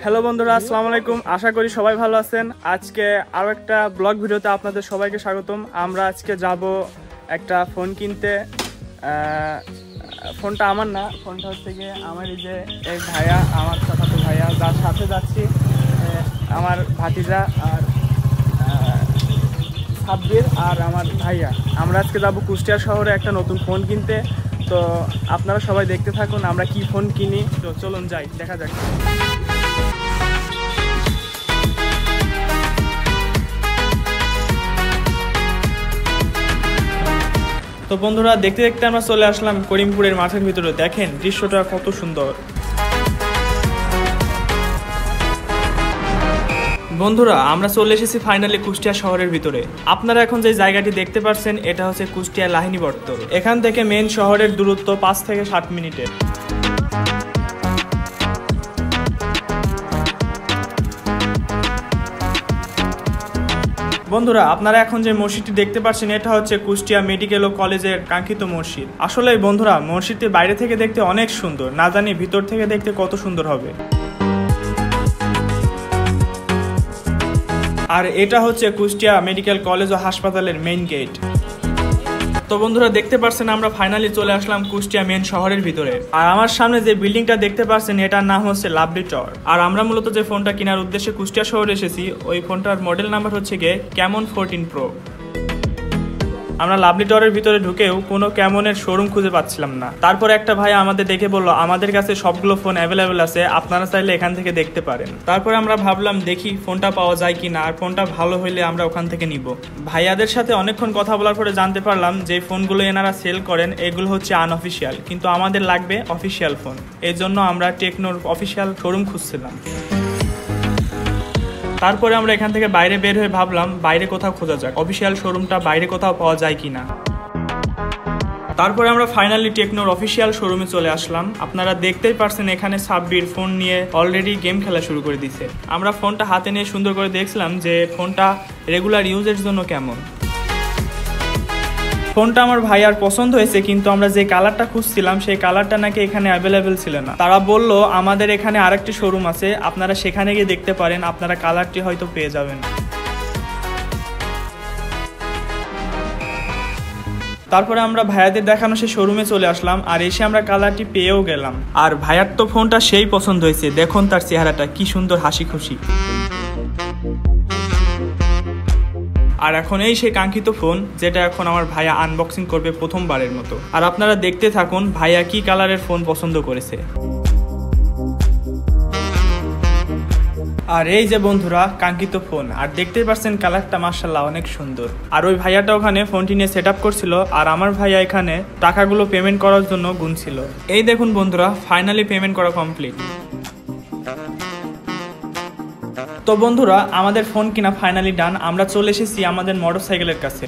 Hello বন্ধুরা, আসসালামু আলাইকুম। আশা করি সবাই ভালো আছেন। আজকে আরো একটা ব্লগ ভিডিওতে আপনাদের সবাইকে স্বাগতম। আমরা আজকে যাব একটা ফোন কিনতে। ফোনটা আমার না, ফোনটা হচ্ছে গিয়ে আমার এই ভাইয়া, আমার চাচাতো ভাইয়া, যার সাথে যাচ্ছি আমার ভাতিজা আর সাব্বির আর আমার ভাইয়া। আমরা আজকে যাব কুষ্টিয়া শহরে একটা নতুন ফোন কিনতে। তো আপনারা সবাই দেখতে থাকুন আমরা কি ফোন কিনি। তো চলুন যাই, দেখা যাক। তো বন্ধুরা, দেখতে দেখতে আমরা চলে আসলাম করিমপুরের মাঠের ভিতরে। দেখেন দৃশ্যটা কত সুন্দর। বন্ধুরা, আমরা চলে এসেছি ফাইনালি কুষ্টিয়া শহরের ভিতরে। আপনারা এখন যে জায়গাটি দেখতে পাচ্ছেন এটা হচ্ছে কুষ্টিয়া লাহিনী বটতল। এখান থেকে মেন শহরের দূরত্ব 5 থেকে 7 মিনিটের। বন্ধুরা, আপনারা এখন যে মসজিদটি দেখতে পাচ্ছেন এটা হচ্ছে কুষ্টিয়া মেডিকেল ও কলেজের কাঙ্ক্ষিত মসজিদ। আসলে বন্ধুরা, মসজিদটি বাইরে থেকে দেখতে অনেক সুন্দর, না জানি ভিতর থেকে দেখতে কত সুন্দর হবে। আর এটা হচ্ছে কুষ্টিয়া মেডিকেল কলেজ ও হাসপাতালের মেইন গেট। তো বন্ধুরা, দেখতে পাচ্ছেন আমরা ফাইনালি চলে আসলাম কুষ্টিয়া মেন শহরের ভিতরে। আর আমার সামনে যে বিল্ডিংটা দেখতে পাচ্ছেন এটার নাম হচ্ছে লাভলি টাওয়ার। আর আমরা মূলত যে ফোনটা কেনার উদ্দেশ্যে কুষ্টিয়া শহরে এসেছি, ওই ফোনটার মডেল নাম্বার হচ্ছে গিয়ে ক্যামন 14 প্রো। আমরা লাভলি টাওয়ারের ভিতরে ঢুকেও কোনো ক্যামনের শোরুম খুঁজে পাচ্ছিলাম না। তারপর একটা ভাই আমাদের দেখে বললো আমাদের কাছে সবগুলো ফোন অ্যাভেলেবেল আছে, আপনারা চাইলে এখান থেকে দেখতে পারেন। তারপরে আমরা ভাবলাম দেখি ফোনটা পাওয়া যায় কি না, আর ফোনটা ভালো হইলে আমরা ওখান থেকে নিব। ভাইয়াদের সাথে অনেকক্ষণ কথা বলার পরে জানতে পারলাম যে ফোনগুলো এনারা সেল করেন এগুলো হচ্ছে আনঅফিসিয়াল, কিন্তু আমাদের লাগবে অফিসিয়াল ফোন। এই জন্য আমরা টেকনোর অফিসিয়াল শোরুম খুঁজছিলাম। তারপরে আমরা এখান থেকে বাইরে বের হয়ে ভাবলাম বাইরে কোথাও খোঁজা যাক, অফিসিয়াল শোরুমটা বাইরে কোথাও পাওয়া যায় কিনা। তারপরে আমরা ফাইনালি টেকনোর অফিসিয়াল শোরুমে চলে আসলাম। আপনারা দেখতেই পারছেন এখানে সাব্বির ফোন নিয়ে অলরেডি গেম খেলা শুরু করে দিছে। আমরা ফোনটা হাতে নিয়ে সুন্দর করে দেখছিলাম যে ফোনটা রেগুলার ইউজের জন্য কেমন। ফোনটা আমার ভাইয়ার পছন্দ হয়েছে, কিন্তু আমরা যে কালারটা খুঁজছিলাম সেই কালারটা নাকি এখানে অ্যাভেলেবেল ছিল না। তারা বলল আমাদের এখানে আরেকটি শোরুম আছে, আপনারা সেখানে গিয়ে দেখতে পারেন, আপনারা কালারটি হয়তো পেয়ে যাবেন। তারপরে আমরা ভাইয়াদের দেখানো সেই শোরুমে চলে আসলাম, আর এসে আমরা কালারটি পেয়েও গেলাম। আর ভাইয়ার তো ফোনটা সেই পছন্দ হয়েছে, দেখুন তার চেহারাটা কি সুন্দর হাসি খুশি। আর এখন এই সেই কাঙ্ক্ষিত ফোন, যেটা এখন আমার ভাইয়া আনবক্সিং করবে প্রথমবারের মতো। আর আপনারা দেখতে থাকুন ভাইয়া কি কালারের ফোন পছন্দ করেছে। আর এই যে বন্ধুরা কাঙ্ক্ষিত ফোন, আর দেখতেই পাচ্ছেন কালারটা মাশাআল্লাহ অনেক সুন্দর। আর ওই ভাইয়াটা ওখানে ফোনটি নিয়ে সেট আপ করছিল, আর আমার ভাইয়া এখানে টাকাগুলো পেমেন্ট করার জন্য গুনছিল। এই দেখুন বন্ধুরা, ফাইনালি পেমেন্ট করা কমপ্লিট। তো বন্ধুরা, আমাদের ফোন কিনা ফাইনালি ডান। আমরা চলে এসেছি আমাদের মোটরসাইকেলের কাছে।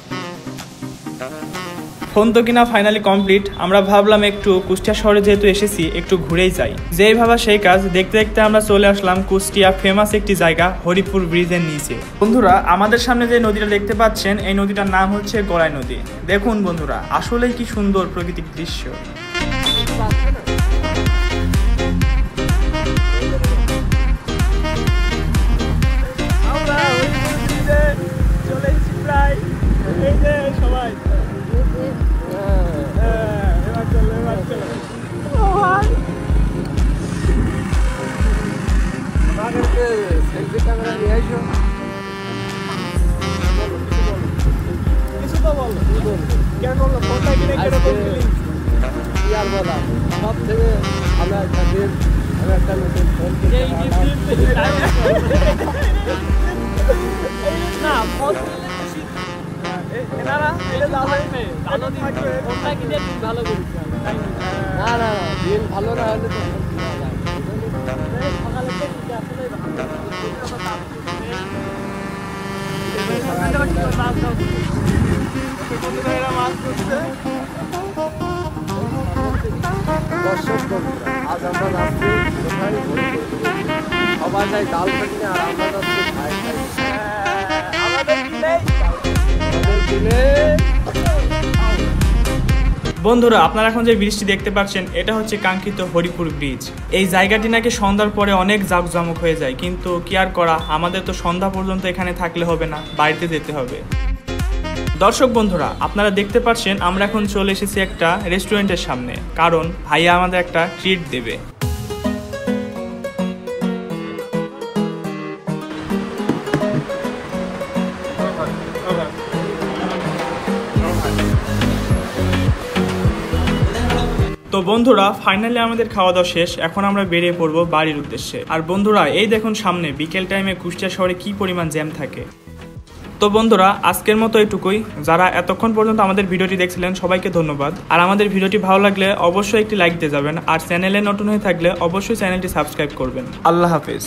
ফোন তো কিনা ফাইনালি কমপ্লিট। আমরা ভাবলাম একটু কুষ্টিয়া শহরে যেহেতু এসেছি একটু ঘুরেই যাই। যেই ভাবা সেই কাজ, দেখতে দেখতে আমরা চলে আসলাম কুষ্টিয়া ফেমাস একটি জায়গা হরিপুর ব্রিজের নিচে। বন্ধুরা, আমাদের সামনে যে নদীটা দেখতে পাচ্ছেন এই নদীটার নাম হচ্ছে গড়াই নদী। দেখুন বন্ধুরা, আসলেই কি সুন্দর প্রাকৃতিক দৃশ্য। আজ আমরা যাচ্ছি সবাই যাই ডাল খাটি, আর আমরা যাচ্ছি ভাই আমাদের দিলে বন্ধুরা, আপনারা এখন যে ব্রিজটি দেখতে পাচ্ছেন এটা হচ্ছে কাঙ্ক্ষিত হরিপুর ব্রিজ। এই জায়গাটি নাকি সন্ধ্যার পরে অনেক জাঁকজমক হয়ে যায়, কিন্তু কি আর করা, আমাদের তো সন্ধ্যা পর্যন্ত এখানে থাকলে হবে না, বাড়িতে যেতে হবে। দর্শক বন্ধুরা, আপনারা দেখতে পাচ্ছেন আমরা এখন চলে এসেছি একটা রেস্টুরেন্টের সামনে, কারণ ভাইয়া আমাদের একটা ট্রিট দেবে। তো বন্ধুরা, ফাইনালি আমাদের খাওয়া দাওয়া শেষ। এখন আমরা বেরিয়ে পড়বো বাড়ির উদ্দেশ্যে। আর বন্ধুরা, এই দেখুন সামনে বিকেল টাইমে কুষ্টিয়া শহরে কি পরিমাণ জ্যাম থাকে। তো বন্ধুরা, আজকের মতো এটুকুই। যারা এতক্ষণ পর্যন্ত আমাদের ভিডিওটি দেখছিলেন সবাইকে ধন্যবাদ। আর আমাদের ভিডিওটি ভালো লাগলে অবশ্যই একটি লাইক দিয়ে যাবেন, আর চ্যানেলে নতুন হয়ে থাকলে অবশ্যই চ্যানেলটি সাবস্ক্রাইব করবেন। আল্লাহ হাফেজ।